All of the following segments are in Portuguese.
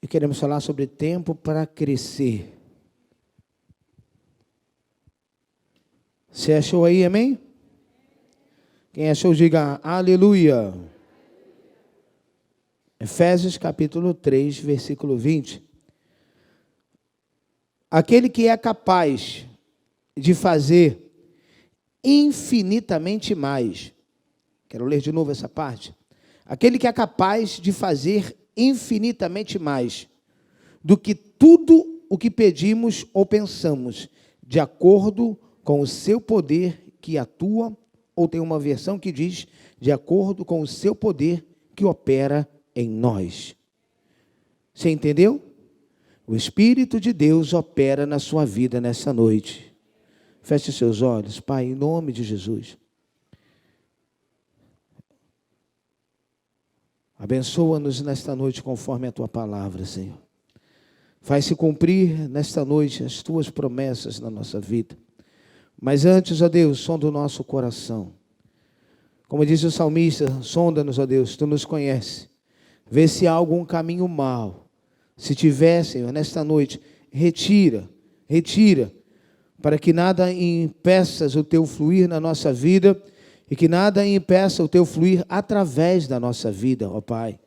E queremos falar sobre tempo para crescer. Você achou aí, amém? Quem achou, diga aleluia. Efésios capítulo 3, versículo 20. Aquele que é capaz de fazer infinitamente mais. Quero ler de novo essa parte. Aquele que é capaz de fazer infinitamente mais do que tudo o que pedimos ou pensamos, de acordo com o seu poder que atua, ou tem uma versão que diz, de acordo com o seu poder que opera em nós. Você entendeu? O Espírito de Deus opera na sua vida nessa noite. Feche seus olhos, Pai, em nome de Jesus. Abençoa-nos nesta noite conforme a Tua palavra, Senhor. Faz-se cumprir nesta noite as Tuas promessas na nossa vida. Mas antes, ó Deus, sonda o nosso coração. Como diz o salmista, sonda-nos, ó Deus, Tu nos conheces. Vê se há algum caminho mau. Se tiver, Senhor, nesta noite, retira, para que nada impeça o Teu fluir na nossa vida e que nada impeça o Teu fluir através da nossa vida, ó Pai.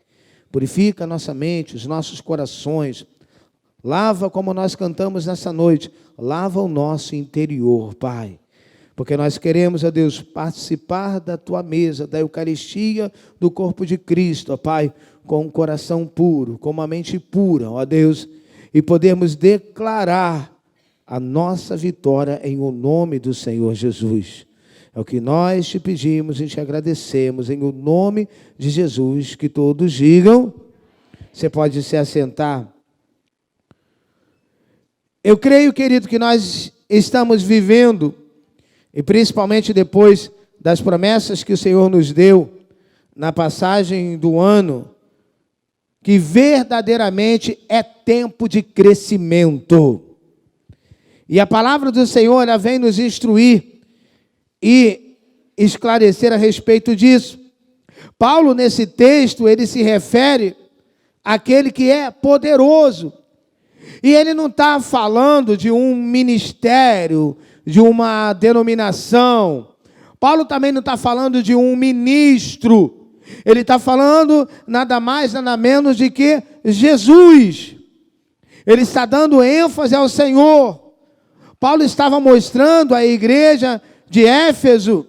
Purifica a nossa mente, os nossos corações. Lava como nós cantamos nessa noite. Lava o nosso interior, Pai. Porque nós queremos, ó Deus, participar da Tua mesa, da Eucaristia, do corpo de Cristo, ó Pai, com um coração puro, com uma mente pura, ó Deus, e podermos declarar a nossa vitória em o nome do Senhor Jesus. É o que nós te pedimos e te agradecemos, em o nome de Jesus, que todos digam. Você pode se assentar. Eu creio, querido, que nós estamos vivendo, e principalmente depois das promessas que o Senhor nos deu na passagem do ano, que verdadeiramente é tempo de crescimento. E a palavra do Senhor, ela vem nos instruir e esclarecer a respeito disso. Paulo, nesse texto, ele se refere àquele que é poderoso. E ele não está falando de um ministério, de uma denominação. Paulo também não está falando de um ministro. Ele está falando nada mais, nada menos de que Jesus. Ele está dando ênfase ao Senhor. Paulo estava mostrando à igreja de Éfeso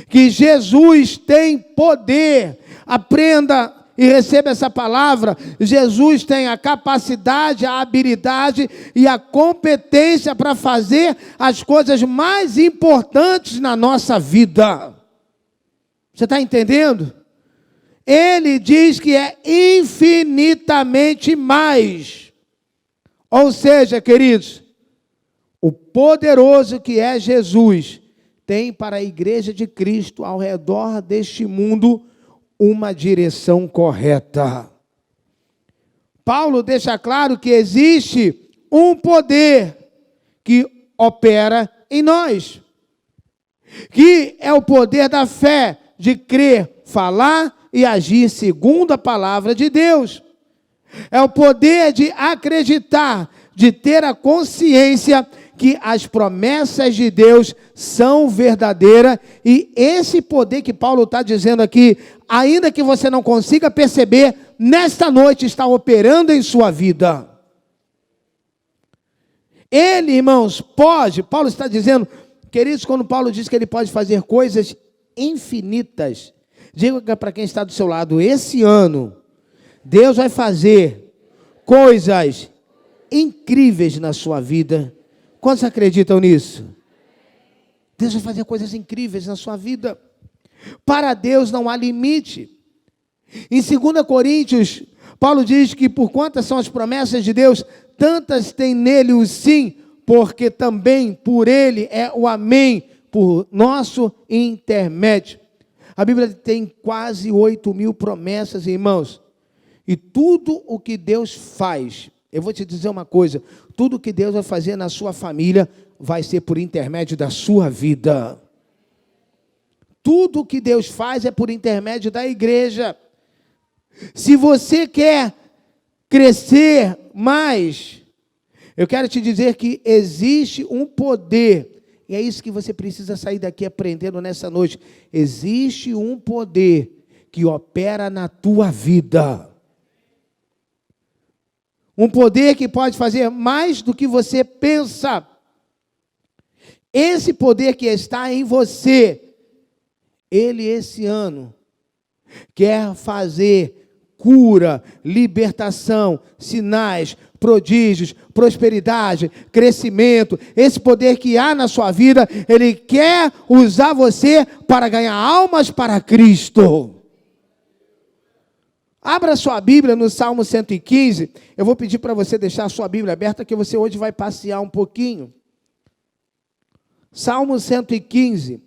que Jesus tem poder. Aprenda e receba essa palavra. Jesus tem a capacidade, a habilidade e a competência para fazer as coisas mais importantes na nossa vida. Você está entendendo? Ele diz que é infinitamente mais. Ou seja, queridos, o poderoso que é Jesus tem para a igreja de Cristo ao redor deste mundo uma direção correta. Paulo deixa claro que existe um poder que opera em nós, que é o poder da fé, de crer, falar e agir segundo a palavra de Deus. É o poder de acreditar, de ter a consciência que as promessas de Deus são verdadeiras, e esse poder que Paulo está dizendo aqui, ainda que você não consiga perceber, nesta noite está operando em sua vida. Ele, irmãos, pode, Paulo está dizendo, queridos, quando Paulo diz que ele pode fazer coisas infinitas, diga para quem está do seu lado, esse ano, Deus vai fazer coisas incríveis na sua vida. Quantos acreditam nisso? Deus vai fazer coisas incríveis na sua vida. Para Deus não há limite. Em 2 Coríntios, Paulo diz que por quantas são as promessas de Deus, tantas tem nele o sim, porque também por ele é o amém, por nosso intermédio. A Bíblia tem quase 8.000 promessas, irmãos. E tudo o que Deus faz, eu vou te dizer uma coisa, tudo o que Deus vai fazer na sua família vai ser por intermédio da sua vida. Tudo o que Deus faz é por intermédio da igreja. Se você quer crescer mais, eu quero te dizer que existe um poder, e é isso que você precisa sair daqui aprendendo nessa noite. Existe um poder que opera na tua vida. Um poder que pode fazer mais do que você pensa. Esse poder que está em você, ele esse ano quer fazer cura, libertação, sinais, prodígios, prosperidade, crescimento. Esse poder que há na sua vida, ele quer usar você para ganhar almas para Cristo. Abra sua Bíblia no Salmo 115. Eu vou pedir para você deixar a sua Bíblia aberta, que você hoje vai passear um pouquinho. Salmo 115,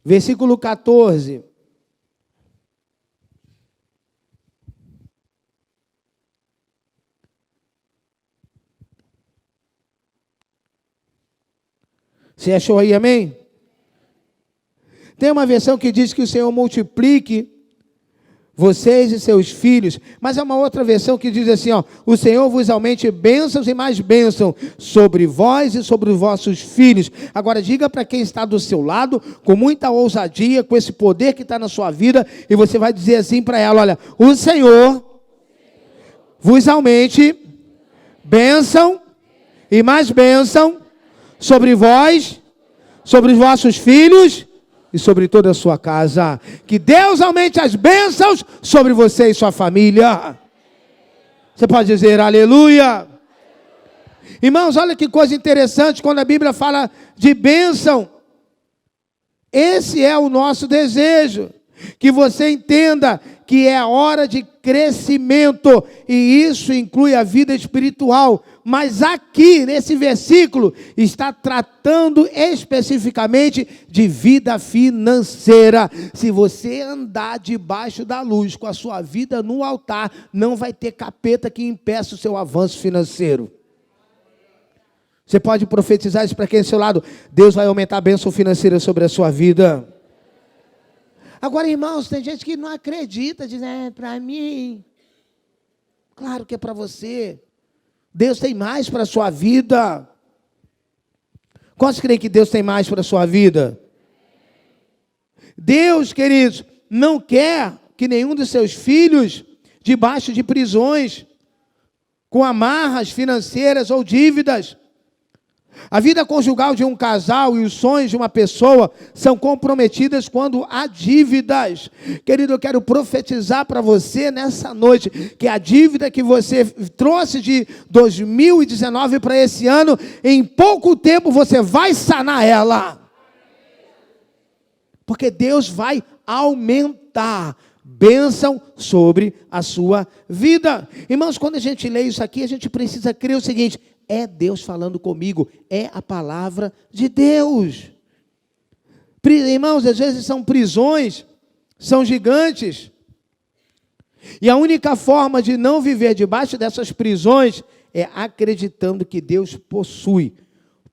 versículo 14. Você achou aí, amém? Tem uma versão que diz que o Senhor multiplique vocês e seus filhos, mas há uma outra versão que diz assim, ó: o Senhor vos aumente bênçãos e mais bênçãos sobre vós e sobre os vossos filhos. Agora diga para quem está do seu lado, com muita ousadia, com esse poder que está na sua vida, e você vai dizer assim para ela: olha, o Senhor vos aumente bênção e mais bênção sobre vós, sobre os vossos filhos e sobre toda a sua casa. Que Deus aumente as bênçãos sobre você e sua família. Você pode dizer aleluia. Irmãos, olha que coisa interessante quando a Bíblia fala de bênção. Esse é o nosso desejo. Que você entenda que é a hora de crescimento, e isso inclui a vida espiritual. Mas aqui, nesse versículo, está tratando especificamente de vida financeira. Se você andar debaixo da luz, com a sua vida no altar, não vai ter capeta que impeça o seu avanço financeiro. Você pode profetizar isso para quem é do seu lado: Deus vai aumentar a bênção financeira sobre a sua vida. Agora, irmãos, tem gente que não acredita, diz: é para mim. Claro que é para você. Deus tem mais para a sua vida. Quantos creem que Deus tem mais para a sua vida? Deus, queridos, não quer que nenhum dos seus filhos, debaixo de prisões, com amarras financeiras ou dívidas. A vida conjugal de um casal e os sonhos de uma pessoa são comprometidas quando há dívidas. Querido, eu quero profetizar para você nessa noite que a dívida que você trouxe de 2019 para esse ano, em pouco tempo você vai sanar ela. Porque Deus vai aumentar bênção sobre a sua vida. Irmãos, quando a gente lê isso aqui, a gente precisa crer o seguinte: é Deus falando comigo, é a palavra de Deus. Irmãos, às vezes são prisões, são gigantes. E a única forma de não viver debaixo dessas prisões é acreditando que Deus possui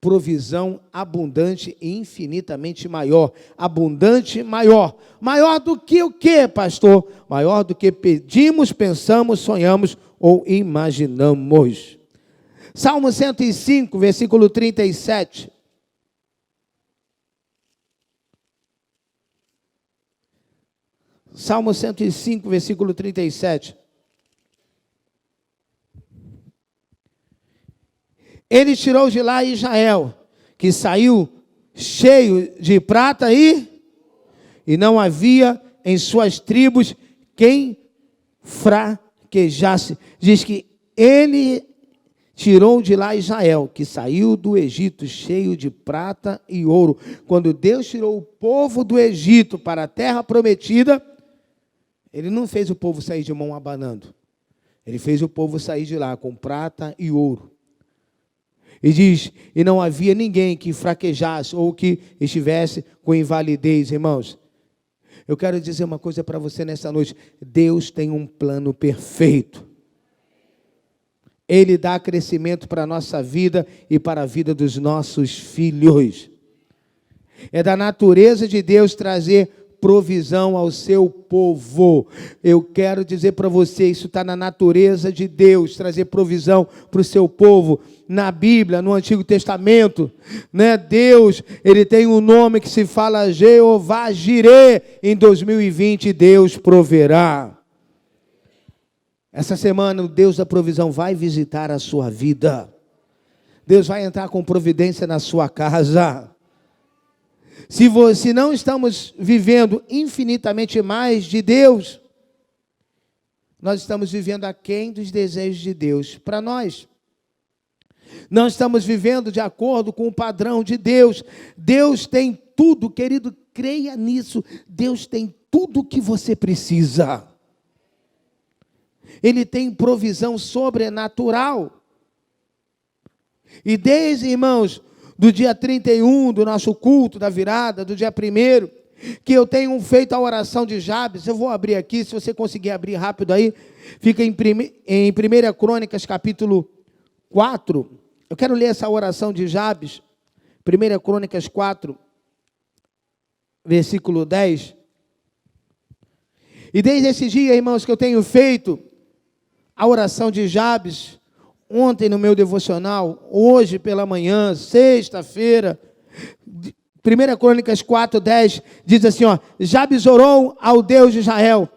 provisão abundante e infinitamente maior. Abundante, maior. Maior do que o quê, pastor? Maior do que pedimos, pensamos, sonhamos ou imaginamos. Salmo 105, versículo 37. Salmo 105, versículo 37. Ele tirou de lá Israel, que saiu cheio de prata e não havia em suas tribos quem fraquejasse. Diz que ele tirou de lá Israel, que saiu do Egito cheio de prata e ouro. Quando Deus tirou o povo do Egito para a terra prometida, Ele não fez o povo sair de mão abanando. Ele fez o povo sair de lá com prata e ouro. E diz, e não havia ninguém que fraquejasse ou que estivesse com invalidez, irmãos. Eu quero dizer uma coisa para você nessa noite: Deus tem um plano perfeito. Ele dá crescimento para a nossa vida e para a vida dos nossos filhos. É da natureza de Deus trazer provisão ao seu povo. Eu quero dizer para você, isso está na natureza de Deus, trazer provisão para o seu povo. Na Bíblia, no Antigo Testamento, né, Deus, Ele tem um nome que se fala Jeová Jirê. Em 2020, Deus proverá. Essa semana, o Deus da provisão vai visitar a sua vida. Deus vai entrar com providência na sua casa. Se não estamos vivendo infinitamente mais de Deus, nós estamos vivendo aquém dos desejos de Deus para nós. Não estamos vivendo de acordo com o padrão de Deus. Deus tem tudo, querido, creia nisso. Deus tem tudo o que você precisa. Ele tem provisão sobrenatural. E desde, irmãos, do dia 31, do nosso culto, da virada, do dia 1º, que eu tenho feito a oração de Jabes. Eu vou abrir aqui, se você conseguir abrir rápido aí, fica em 1 Crônicas, capítulo 4. Eu quero ler essa oração de Jabes, 1 Crônicas 4, versículo 10. E desde esse dia, irmãos, que eu tenho feito a oração de Jabes, ontem no meu devocional, hoje pela manhã, sexta-feira, 1 Crônicas 4, 10, diz assim, ó, Jabes orou ao Deus de Israel,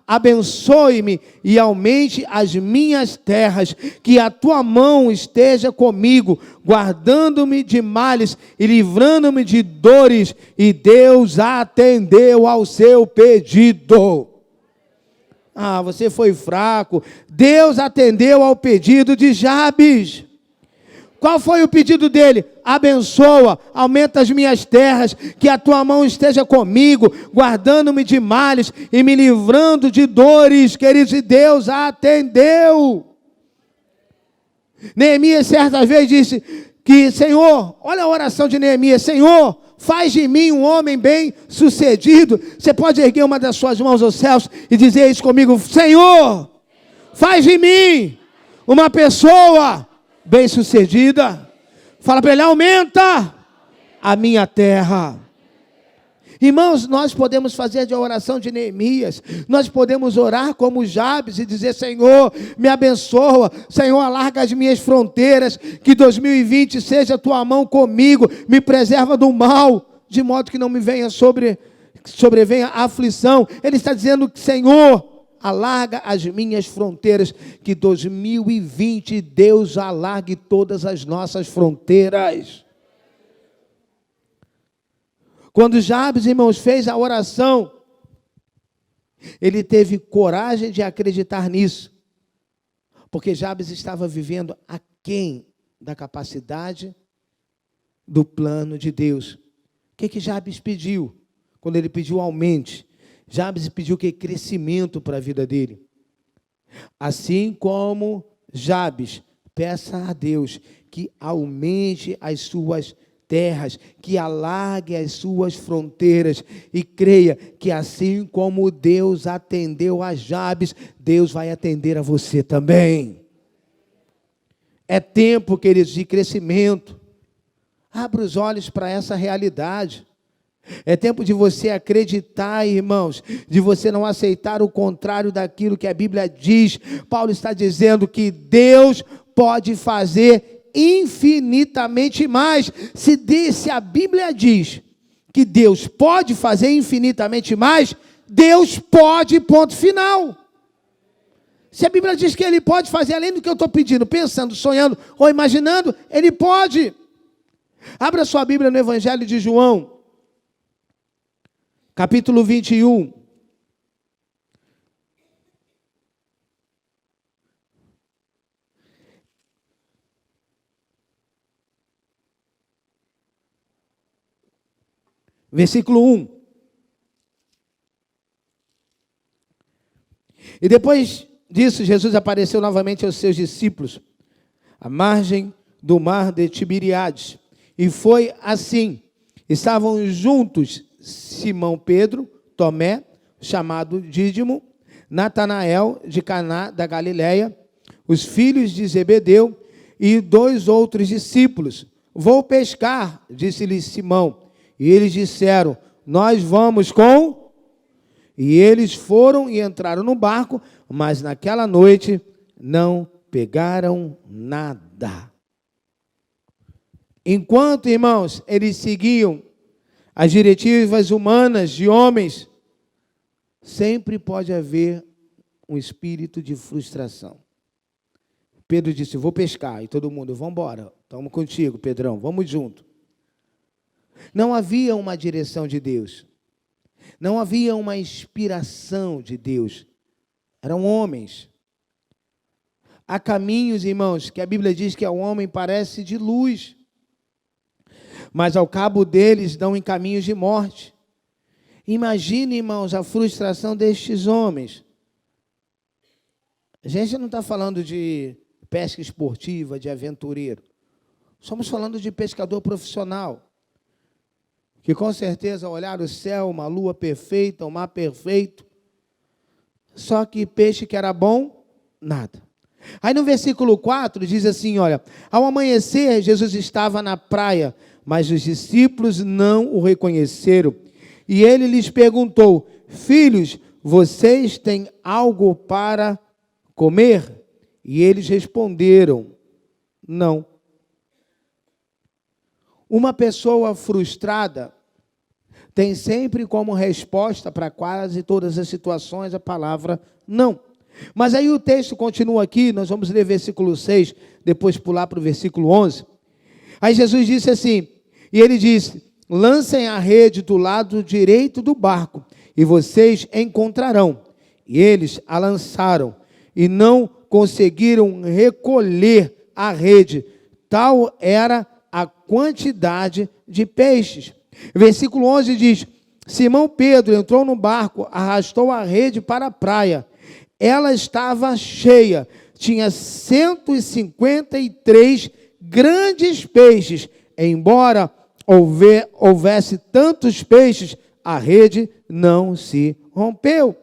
abençoe-me e aumente as minhas terras, que a tua mão esteja comigo, guardando-me de males e livrando-me de dores, e Deus atendeu ao seu pedido. Você foi fraco. Deus atendeu ao pedido de Jabes. Qual foi o pedido dele? Abençoa, aumenta as minhas terras, que a tua mão esteja comigo, guardando-me de males e me livrando de dores, queridos, e Deus atendeu. Neemias certa vez disse que, Senhor, olha a oração de Neemias, Senhor, faz de mim um homem bem sucedido. Você pode erguer uma das suas mãos aos céus e dizer isso comigo, Senhor, faz de mim uma pessoa bem sucedida. Fala para ele, aumenta a minha terra. Irmãos, nós podemos fazer a oração de Neemias, nós podemos orar como Jabes e dizer, Senhor, me abençoa, Senhor, alarga as minhas fronteiras, que 2020 seja a tua mão comigo, me preserva do mal, de modo que não me venha sobrevenha a aflição. Ele está dizendo, Senhor, alarga as minhas fronteiras, que 2020 Deus alargue todas as nossas fronteiras. Quando Jabes, irmãos, fez a oração, ele teve coragem de acreditar nisso, porque Jabes estava vivendo aquém da capacidade do plano de Deus. O que Jabes pediu? Quando ele pediu aumente, Jabes pediu que crescimento para a vida dele. Assim como Jabes, peça a Deus que aumente as suas terras, que alargue as suas fronteiras, e creia que assim como Deus atendeu a Jabes, Deus vai atender a você também. É tempo, queridos, de crescimento. Abra os olhos para essa realidade. É tempo de você acreditar, irmãos, de você não aceitar o contrário daquilo que a Bíblia diz. Paulo está dizendo que Deus pode fazer infinitamente mais. Se a Bíblia diz que Deus pode fazer infinitamente mais, Deus pode, ponto final. Se a Bíblia diz que Ele pode fazer além do que eu estou pedindo, pensando, sonhando ou imaginando, Ele pode. Abra sua Bíblia no Evangelho de João, capítulo 21. Versículo 1. E depois disso, Jesus apareceu novamente aos seus discípulos, à margem do mar de Tiberíades. E foi assim. Estavam juntos Simão Pedro, Tomé, chamado Dídimo, Natanael, de Caná da Galileia, os filhos de Zebedeu e 2 outros discípulos. Vou pescar, disse-lhe Simão. E eles disseram, nós vamos com... E eles foram e entraram no barco, mas naquela noite não pegaram nada. Enquanto, irmãos, eles seguiam as diretivas humanas de homens, sempre pode haver um espírito de frustração. Pedro disse, vou pescar, e todo mundo, vamos embora, estamos contigo, Pedrão, vamos junto. Não havia uma direção de Deus, não havia uma inspiração de Deus, eram homens. Há caminhos, irmãos, que a Bíblia diz que ao homem parece de luz, mas ao cabo deles dão em caminhos de morte. Imagine, irmãos, a frustração destes homens. A gente não está falando de pesca esportiva, de aventureiro. Estamos falando de pescador profissional, que com certeza olharam o céu, uma lua perfeita, um mar perfeito, só que peixe que era bom, nada. Aí no versículo 4 diz assim, olha, ao amanhecer Jesus estava na praia, mas os discípulos não o reconheceram. E ele lhes perguntou, filhos, vocês têm algo para comer? E eles responderam, não. Uma pessoa frustrada tem sempre como resposta para quase todas as situações a palavra não. Mas aí o texto continua aqui, nós vamos ler versículo 6, depois pular para o versículo 11. Aí Jesus disse assim, e ele disse, lancem a rede do lado direito do barco, e vocês encontrarão. E eles a lançaram, e não conseguiram recolher a rede, tal era a quantidade de peixes. Versículo 11 diz, Simão Pedro entrou no barco, arrastou a rede para a praia. Ela estava cheia, tinha 153 grandes peixes. Embora houvesse tantos peixes, a rede não se rompeu.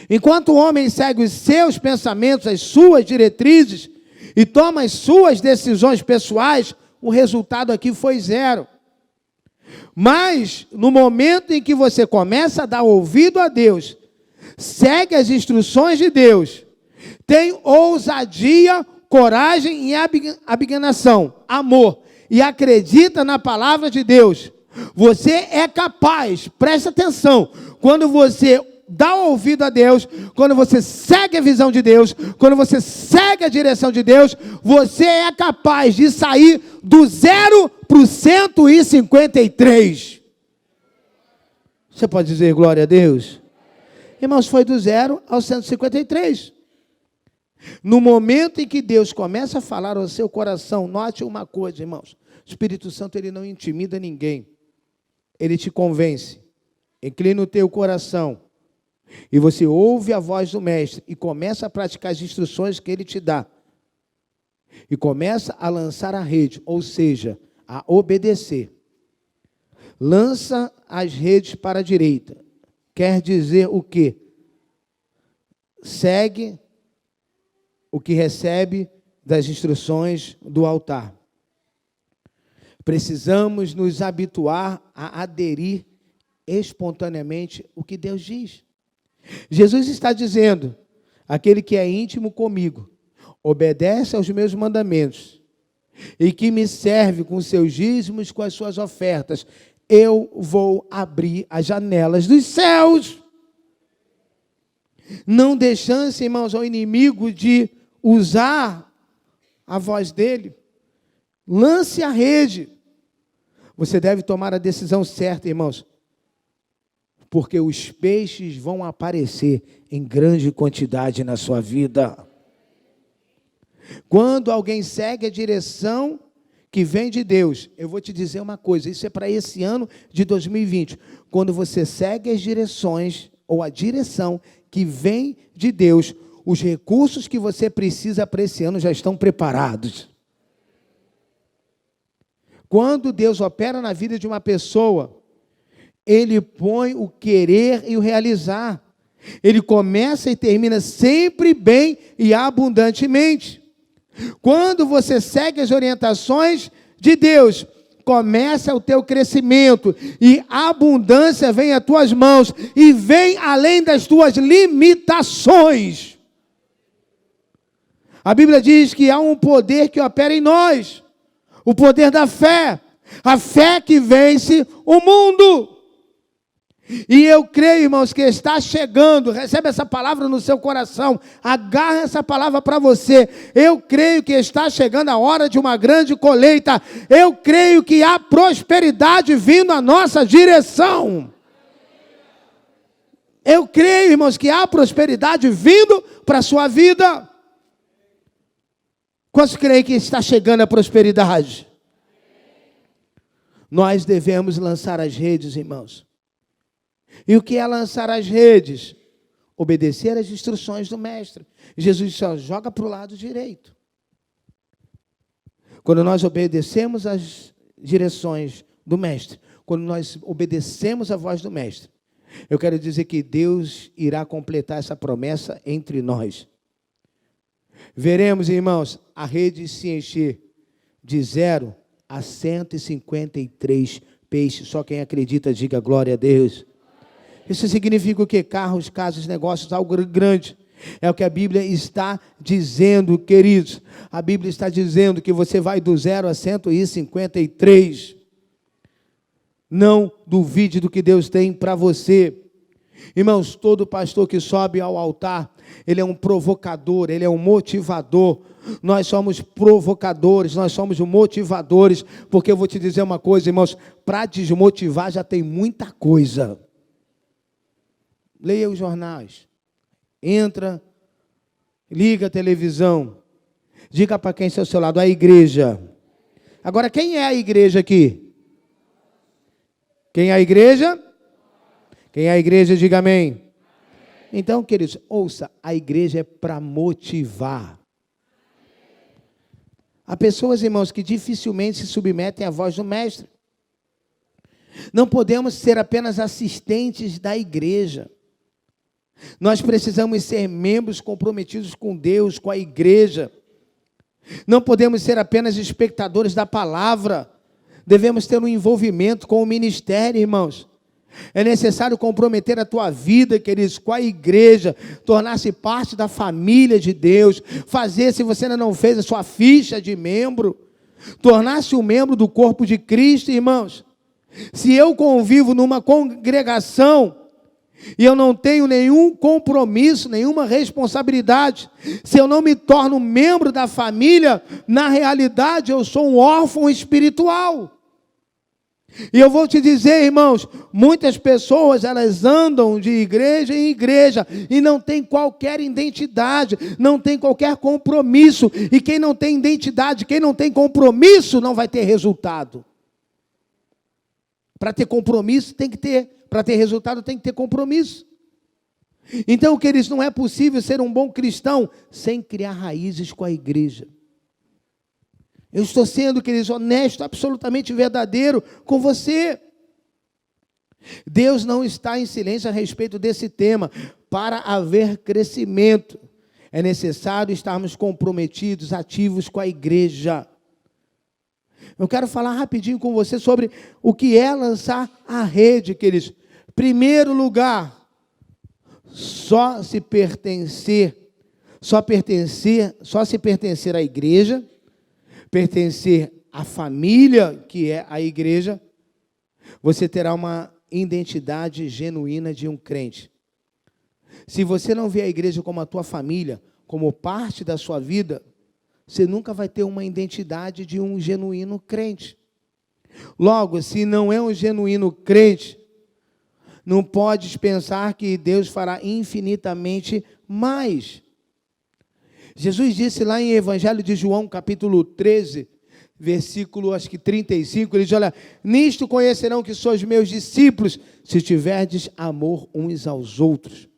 Enquanto o homem segue os seus pensamentos, as suas diretrizes, e toma as suas decisões pessoais, o resultado aqui foi zero. Mas, no momento em que você começa a dar ouvido a Deus, segue as instruções de Deus, tem ousadia, coragem e abnegação, amor, e acredita na palavra de Deus, você é capaz, presta atenção, quando você dá ouvido a Deus, quando você segue a visão de Deus, quando você segue a direção de Deus, você é capaz de sair do 0 para o 153. Você pode dizer glória a Deus? Irmãos, foi do 0 ao 153. No momento em que Deus começa a falar ao seu coração, note uma coisa, irmãos, o Espírito Santo ele não intimida ninguém, ele te convence, inclina o teu coração, e você ouve a voz do Mestre, e começa a praticar as instruções que ele te dá, e começa a lançar a rede, ou seja, a obedecer. Lança as redes para a direita, quer dizer o quê? Segue o que recebe das instruções do altar. Precisamos nos habituar a aderir espontaneamente o que Deus diz. Jesus está dizendo, aquele que é íntimo comigo, obedece aos meus mandamentos, e que me serve com seus dízimos, com as suas ofertas, eu vou abrir as janelas dos céus. Não dê chance, irmãos, ao inimigo de usar a voz dele. Lance a rede. Você deve tomar a decisão certa, irmãos, porque os peixes vão aparecer em grande quantidade na sua vida. Quando alguém segue a direção que vem de Deus, eu vou te dizer uma coisa, isso é para esse ano de 2020. Quando você segue as direções, ou a direção que vem de Deus, os recursos que você precisa para esse ano já estão preparados. Quando Deus opera na vida de uma pessoa, Ele põe o querer e o realizar. Ele começa e termina sempre bem e abundantemente. Quando você segue as orientações de Deus, começa o teu crescimento e a abundância vem às tuas mãos e vem além das tuas limitações. A Bíblia diz que há um poder que opera em nós, o poder da fé, a fé que vence o mundo. E eu creio, irmãos, que está chegando, recebe essa palavra no seu coração, agarra essa palavra para você. Eu creio que está chegando a hora de uma grande colheita. Eu creio que há prosperidade vindo à nossa direção. Eu creio, irmãos, que há prosperidade vindo para a sua vida. Quantos creem que está chegando a prosperidade? Nós devemos lançar as redes, irmãos. E o que é lançar as redes? Obedecer às instruções do mestre. Jesus só joga para o lado direito. Quando nós obedecemos às direções do mestre, quando nós obedecemos a voz do mestre, eu quero dizer que Deus irá completar essa promessa entre nós. Veremos, irmãos, a rede se encher de 0 a 153 peixes. Só quem acredita, diga glória a Deus. Isso significa o quê? Carros, casas, negócios, algo grande. É o que a Bíblia está dizendo, queridos. A Bíblia está dizendo que você vai do 0 a 153. Não duvide do que Deus tem para você. Irmãos, todo pastor que sobe ao altar, ele é um provocador, ele é um motivador. Nós somos provocadores, nós somos motivadores, porque eu vou te dizer uma coisa, irmãos, para desmotivar já tem muita coisa. Leia os jornais, entra, liga a televisão, diga para quem está ao seu lado, a igreja. Agora, quem é a igreja aqui? Quem é a igreja? Quem é a igreja, diga amém. Então, queridos, ouça, a igreja é para motivar. Há pessoas, irmãos, que dificilmente se submetem à voz do mestre. Não podemos ser apenas assistentes da igreja. Nós precisamos ser membros comprometidos com Deus, com a igreja. Não podemos ser apenas espectadores da palavra. Devemos ter um envolvimento com o ministério, irmãos. É necessário comprometer a tua vida, queridos, com a igreja, tornar-se parte da família de Deus, fazer, se você ainda não fez a sua ficha de membro, tornar-se um membro do corpo de Cristo, irmãos. Se eu convivo numa congregação e eu não tenho nenhum compromisso, nenhuma responsabilidade, se eu não me torno membro da família, na realidade eu sou um órfão espiritual. E eu vou te dizer, irmãos, muitas pessoas, elas andam de igreja em igreja e não tem qualquer identidade, não tem qualquer compromisso. E quem não tem identidade, quem não tem compromisso, não vai ter resultado. Para ter compromisso, tem que ter. Para ter resultado, tem que ter compromisso. Então, queridos, não é possível ser um bom cristão sem criar raízes com a igreja. Eu estou sendo, queridos, honesto, absolutamente verdadeiro com você. Deus não está em silêncio a respeito desse tema. Para haver crescimento, é necessário estarmos comprometidos, ativos com a igreja. Eu quero falar rapidinho com você sobre o que é lançar a rede, queridos. Primeiro lugar, só se pertencer à igreja, pertencer à família, que é a igreja, você terá uma identidade genuína de um crente. Se você não vê a igreja como a tua família, como parte da sua vida, você nunca vai ter uma identidade de um genuíno crente. Logo, se não é um genuíno crente, não podes pensar que Deus fará infinitamente mais. Jesus disse lá em Evangelho de João, capítulo 13, versículo, acho que 35, ele diz, olha, nisto conhecerão que sois meus discípulos, se tiverdes amor uns aos outros.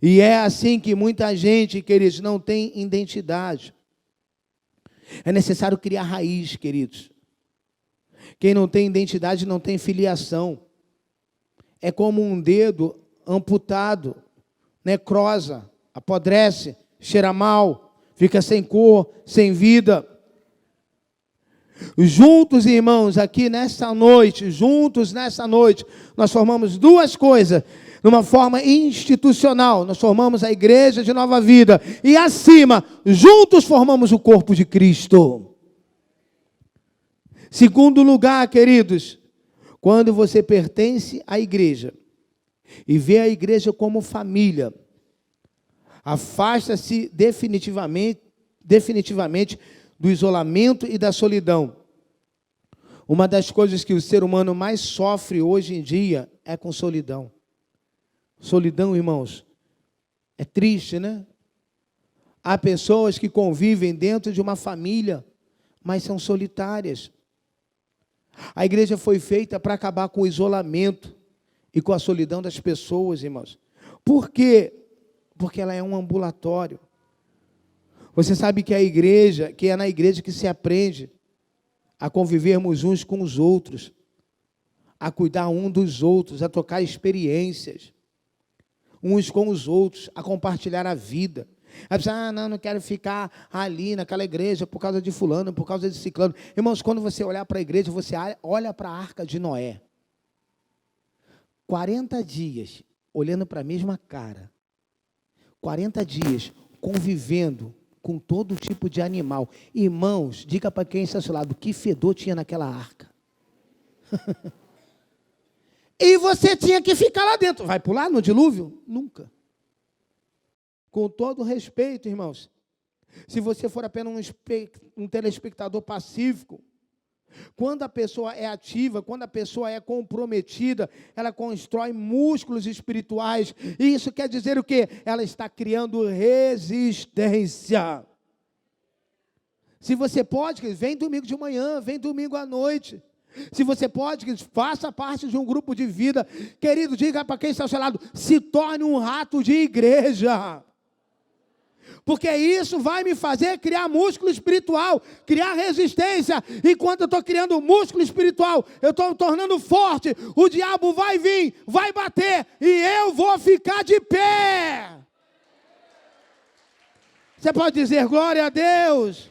E é assim que muita gente, queridos, não tem identidade. É necessário criar raiz, queridos. Quem não tem identidade não tem filiação. É como um dedo amputado, necrosa, apodrece, cheira mal, fica sem cor, sem vida. Juntos, irmãos, aqui nessa noite, nós formamos duas coisas. Numa forma institucional, nós formamos a Igreja de Nova Vida. E acima, juntos formamos o corpo de Cristo. Segundo lugar, queridos, quando você pertence à igreja e vê a igreja como família, afasta-se definitivamente do isolamento e da solidão. Uma das coisas que o ser humano mais sofre hoje em dia é com solidão. Solidão, irmãos, é triste, né? Há pessoas que convivem dentro de uma família, mas são solitárias. A igreja foi feita para acabar com o isolamento e com a solidão das pessoas, irmãos. Por quê? Porque ela é um ambulatório. Você sabe que é na igreja que se aprende a convivermos uns com os outros, a cuidar um dos outros, a trocar experiências, uns com os outros, a compartilhar a vida. Aí você, não quero ficar ali naquela igreja por causa de fulano, por causa de ciclano. Irmãos, quando você olhar para a igreja, você olha para a arca de Noé. 40 dias, olhando para a mesma cara. 40 dias, convivendo com todo tipo de animal. Irmãos, diga para quem está ao seu lado, que fedor tinha naquela arca. E você tinha que ficar lá dentro. Vai pular no dilúvio? Nunca. Com todo respeito, irmãos, se você for apenas um telespectador pacífico, quando a pessoa é ativa, quando a pessoa é comprometida, ela constrói músculos espirituais. E isso quer dizer o quê? Ela está criando resistência. Se você pode, vem domingo de manhã, vem domingo à noite. Se você pode, faça parte de um grupo de vida. Querido, diga para quem está ao seu lado, se torne um rato de igreja. Porque isso vai me fazer criar músculo espiritual, criar resistência. Enquanto eu estou criando músculo espiritual, eu estou me tornando forte. O diabo vai vir, vai bater, e eu vou ficar de pé. Você pode dizer glória a Deus.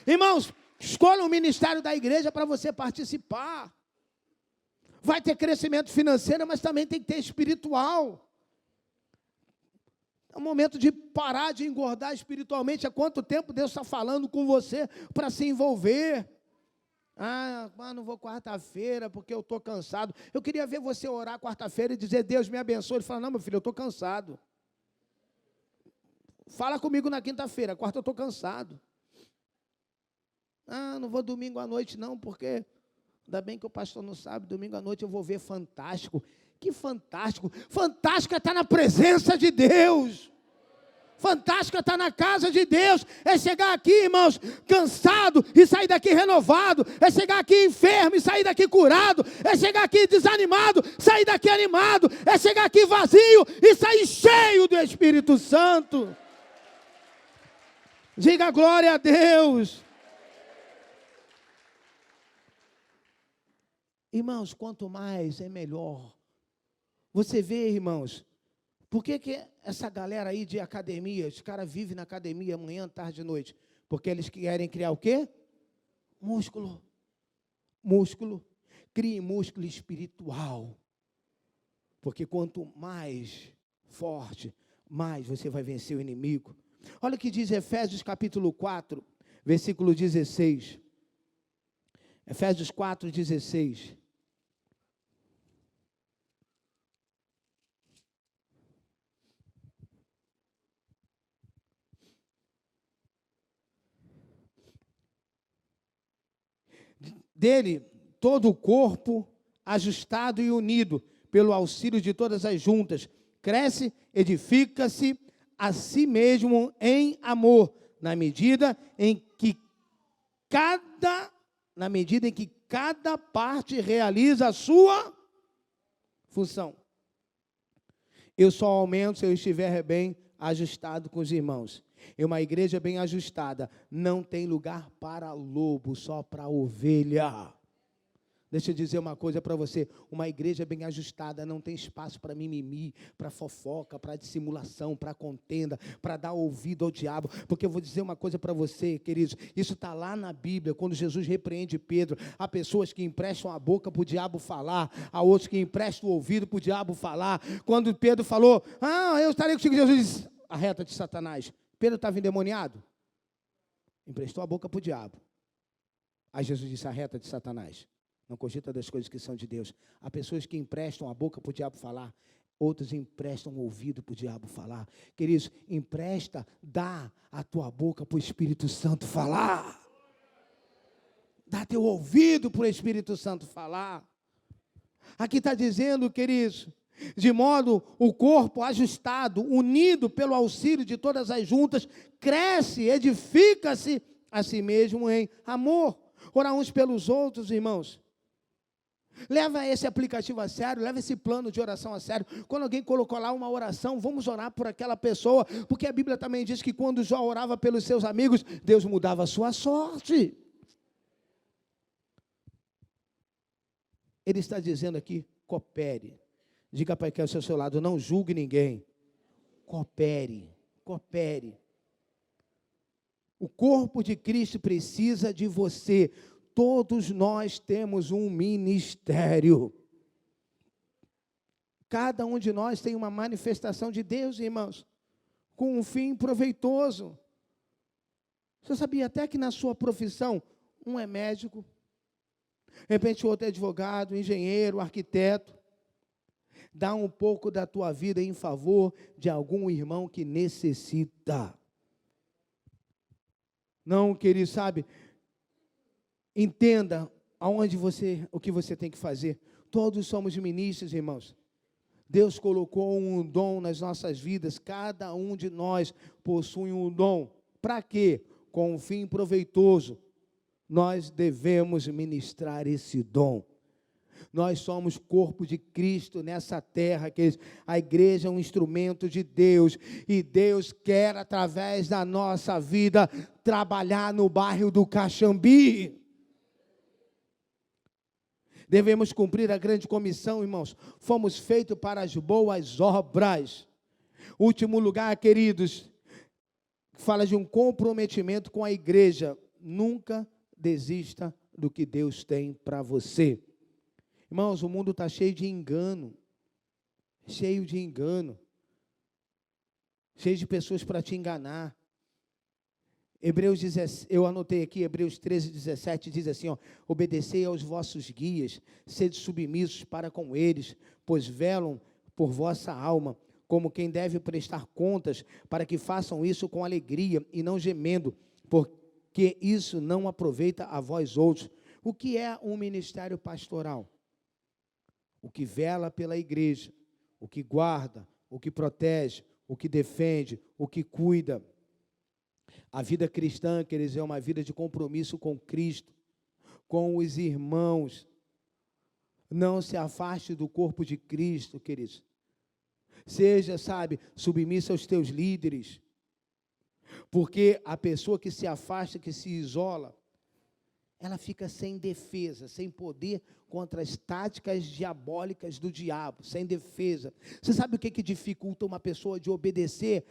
Irmãos, escolha o ministério da igreja para você participar. Vai ter crescimento financeiro, mas também tem que ter espiritual. É o momento de parar de engordar espiritualmente. Há quanto tempo Deus está falando com você para se envolver? Não vou quarta-feira porque eu estou cansado. Eu queria ver você orar quarta-feira e dizer, Deus me abençoe. Ele fala, não, meu filho, eu estou cansado. Fala comigo na quinta-feira, quarta eu estou cansado. Não vou domingo à noite não, porque ainda bem que o pastor não sabe, domingo à noite eu vou ver Fantástico. Que fantástico! Fantástico é estar na presença de Deus. Fantástico é estar na casa de Deus. É chegar aqui, irmãos, cansado e sair daqui renovado. É chegar aqui enfermo e sair daqui curado. É chegar aqui desanimado, sair daqui animado. É chegar aqui vazio e sair cheio do Espírito Santo. Diga glória a Deus. Irmãos, quanto mais é melhor. Você vê, irmãos, por que essa galera aí de academia, os caras vivem na academia manhã, tarde e noite? Porque eles querem criar o quê? Músculo. Músculo. Crie músculo espiritual. Porque quanto mais forte, mais você vai vencer o inimigo. Olha o que diz Efésios capítulo 4, versículo 16. Efésios 4, 16. Dele, todo o corpo, ajustado e unido, pelo auxílio de todas as juntas, cresce, edifica-se a si mesmo em amor, na medida em que cada parte realiza a sua função. Eu só aumento se eu estiver bem ajustado com os irmãos. E uma igreja bem ajustada não tem lugar para lobo, só para ovelha. Deixa eu dizer uma coisa para você, uma igreja bem ajustada não tem espaço para mimimi, para fofoca, para dissimulação, para contenda, para dar ouvido ao diabo, porque eu vou dizer uma coisa para você, queridos, isso está lá na Bíblia, quando Jesus repreende Pedro, há pessoas que emprestam a boca para o diabo falar, há outros que emprestam o ouvido para o diabo falar. Quando Pedro falou, eu estarei contigo, Jesus disse, arreta de Satanás. Pedro estava endemoniado? Emprestou a boca para o diabo. Aí Jesus disse, arreta de Satanás. Não cogita das coisas que são de Deus. Há pessoas que emprestam a boca para o diabo falar, outros emprestam o ouvido para o diabo falar. Queridos, dá a tua boca para o Espírito Santo falar. Dá teu ouvido para o Espírito Santo falar. Aqui está dizendo, queridos, de modo o corpo ajustado, unido pelo auxílio de todas as juntas, cresce, edifica-se a si mesmo em amor. Orar uns pelos outros, irmãos. Leva esse aplicativo a sério, leva esse plano de oração a sério. Quando alguém colocou lá uma oração, vamos orar por aquela pessoa, porque a Bíblia também diz que quando Jó orava pelos seus amigos, Deus mudava a sua sorte. Ele está dizendo aqui, coopere. Diga para quem é ao seu lado, não julgue ninguém. Coopere. O corpo de Cristo precisa de você. Todos nós temos um ministério. Cada um de nós tem uma manifestação de Deus, irmãos, com um fim proveitoso. Você sabia até que na sua profissão, um é médico, de repente o outro é advogado, engenheiro, arquiteto. Dá um pouco da tua vida em favor de algum irmão que necessita. Não, querido, sabe? Entenda o que você tem que fazer. Todos somos ministros, irmãos. Deus colocou um dom nas nossas vidas. Cada um de nós possui um dom. Para quê? Com um fim proveitoso. Nós devemos ministrar esse dom. Nós somos corpo de Cristo nessa terra, que a igreja é um instrumento de Deus, e Deus quer, através da nossa vida, trabalhar no bairro do Caxambi. Devemos cumprir a grande comissão, irmãos. Fomos feitos para as boas obras. Último lugar, queridos, fala de um comprometimento com a igreja. Nunca desista do que Deus tem para você. Irmãos, o mundo está cheio de engano, cheio de pessoas para te enganar. Eu anotei aqui, Hebreus 13, 17, diz assim, obedecei aos vossos guias, sede submissos para com eles, pois velam por vossa alma, como quem deve prestar contas, para que façam isso com alegria e não gemendo, porque isso não aproveita a vós outros. O que é um ministério pastoral? O que vela pela igreja, o que guarda, o que protege, o que defende, o que cuida. A vida cristã, queridos, é uma vida de compromisso com Cristo, com os irmãos. Não se afaste do corpo de Cristo, queridos. Seja, submisso aos teus líderes. Porque a pessoa que se afasta, que se isola, ela fica sem defesa, sem poder contra as táticas diabólicas do diabo, sem defesa. Você sabe o que dificulta uma pessoa de obedecer?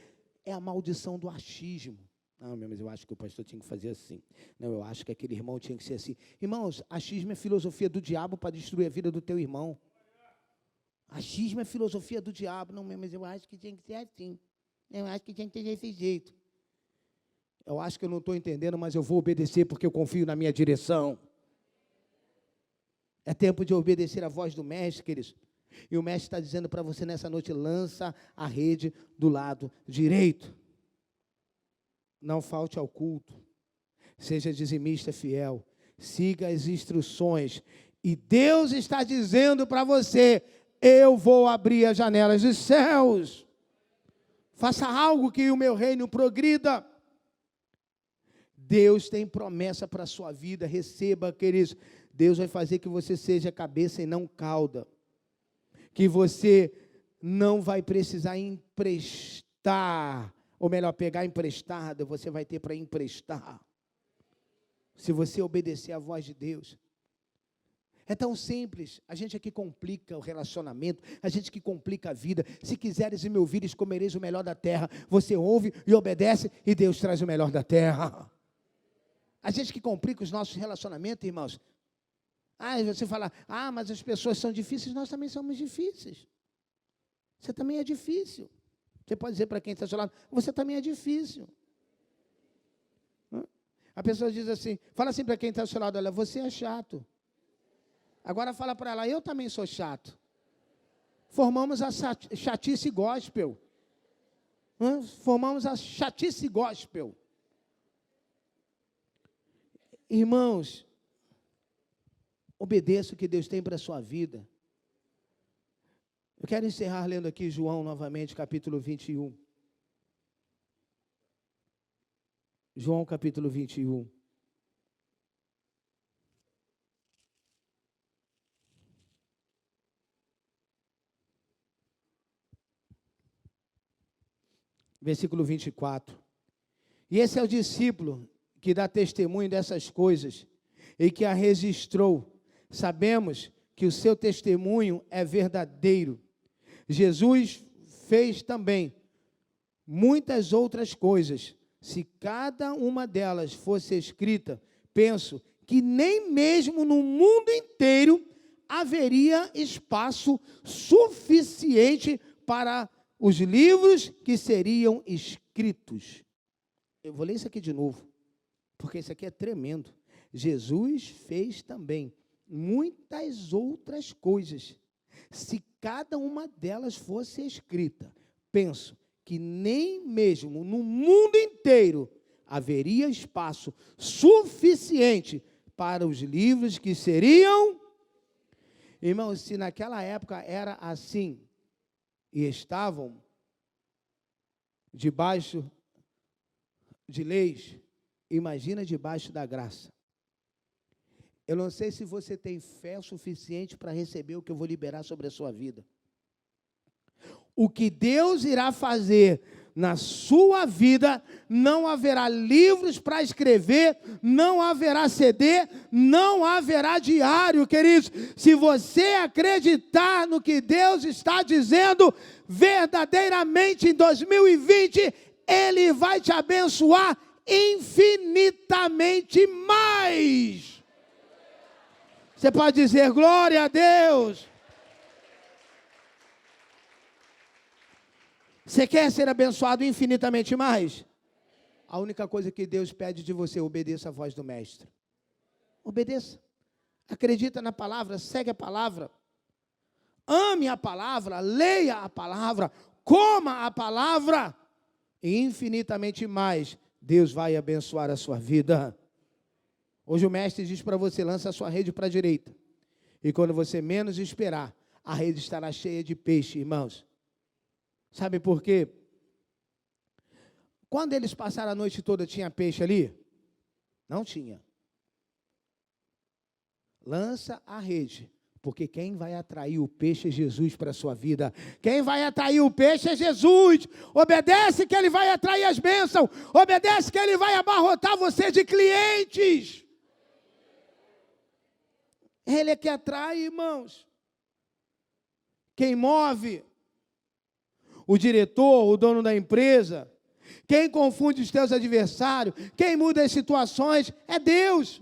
É a maldição do achismo. Não, mas eu acho que o pastor tinha que fazer assim. Não, eu acho que aquele irmão tinha que ser assim. Irmãos, achismo é filosofia do diabo para destruir a vida do teu irmão. Achismo é filosofia do diabo. Não, mas eu acho que tinha que ser assim. Eu acho que tinha que ter desse jeito. Eu acho que eu não estou entendendo, mas eu vou obedecer porque eu confio na minha direção. É tempo de obedecer a voz do mestre, queridos. E o mestre está dizendo para você nessa noite, lança a rede do lado direito. Não falte ao culto. Seja dizimista fiel. Siga as instruções. E Deus está dizendo para você, eu vou abrir as janelas dos céus. Faça algo que o meu reino progrida. Deus tem promessa para a sua vida, receba, queridos. Deus vai fazer que você seja cabeça e não cauda. Que você não vai precisar emprestar, ou melhor, pegar emprestado, você vai ter para emprestar. Se você obedecer à voz de Deus. É tão simples. A gente aqui complica o relacionamento, a gente que complica a vida. Se quiseres e me ouvires, comereis o melhor da terra. Você ouve e obedece e Deus traz o melhor da terra. A gente que complica os nossos relacionamentos, irmãos. Você fala, mas as pessoas são difíceis, nós também somos difíceis. Você também é difícil. Você pode dizer para quem está ao seu lado, você também é difícil. A pessoa diz assim, fala assim para quem está ao seu lado, olha, você é chato. Agora fala para ela, eu também sou chato. Formamos a chatice gospel. Formamos a chatice gospel. Irmãos, obedeça o que Deus tem para a sua vida. Eu quero encerrar lendo aqui João novamente, capítulo 21. João, capítulo 21. Versículo 24. E esse é o discípulo que dá testemunho dessas coisas e que a registrou. Sabemos que o seu testemunho é verdadeiro. Jesus fez também muitas outras coisas. Se cada uma delas fosse escrita, penso que nem mesmo no mundo inteiro haveria espaço suficiente para os livros que seriam escritos. Eu vou ler isso aqui de novo, porque isso aqui é tremendo. Jesus fez também muitas outras coisas. Se cada uma delas fosse escrita, penso que nem mesmo no mundo inteiro haveria espaço suficiente para os livros que seriam. Irmãos, se naquela época era assim, e estavam debaixo de leis, imagina debaixo da graça. Eu não sei se você tem fé suficiente para receber o que eu vou liberar sobre a sua vida. O que Deus irá fazer na sua vida, não haverá livros para escrever, não haverá CD, não haverá diário, queridos. Se você acreditar no que Deus está dizendo, verdadeiramente em 2020, Ele vai te abençoar infinitamente mais. Você pode dizer glória a Deus. Você quer ser abençoado infinitamente mais? A única coisa que Deus pede de você, obedeça a voz do Mestre. Obedeça. Acredita na palavra, segue a palavra. Ame a palavra, leia a palavra, coma a palavra. E infinitamente mais, Deus vai abençoar a sua vida. Hoje o Mestre diz para você, lança a sua rede para a direita. E quando você menos esperar, a rede estará cheia de peixe, irmãos. Sabe por quê? Quando eles passaram a noite toda, tinha peixe ali? Não tinha. Lança a rede, porque quem vai atrair o peixe é Jesus para a sua vida. Quem vai atrair o peixe é Jesus. Obedece que Ele vai atrair as bênçãos. Obedece que Ele vai abarrotar você de clientes. Ele é que atrai, irmãos. Quem move o diretor, o dono da empresa, quem confunde os teus adversários, quem muda as situações, é Deus.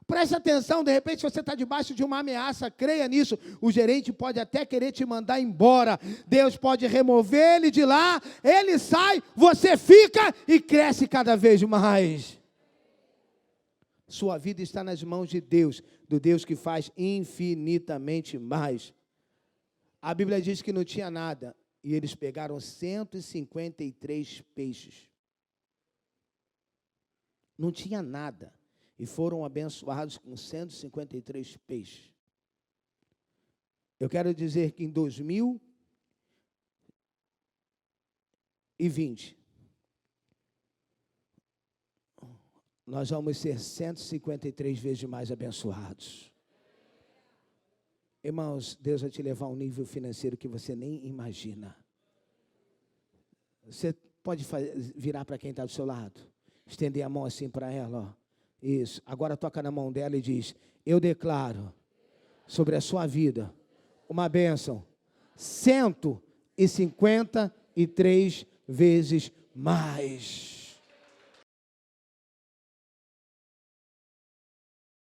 Preste atenção, de repente você está debaixo de uma ameaça, creia nisso, o gerente pode até querer te mandar embora, Deus pode remover ele de lá, ele sai, você fica e cresce cada vez mais. Sua vida está nas mãos de Deus, do Deus que faz infinitamente mais. A Bíblia diz que não tinha nada, e eles pegaram 153 peixes. Não tinha nada, e foram abençoados com 153 peixes. Eu quero dizer que em 2020, nós vamos ser 153 vezes mais abençoados. Irmãos, Deus vai te levar a um nível financeiro que você nem imagina. Você pode virar para quem está do seu lado, estender a mão assim para ela, ó. Isso. Agora toca na mão dela e diz: eu declaro sobre a sua vida uma bênção 153 vezes mais.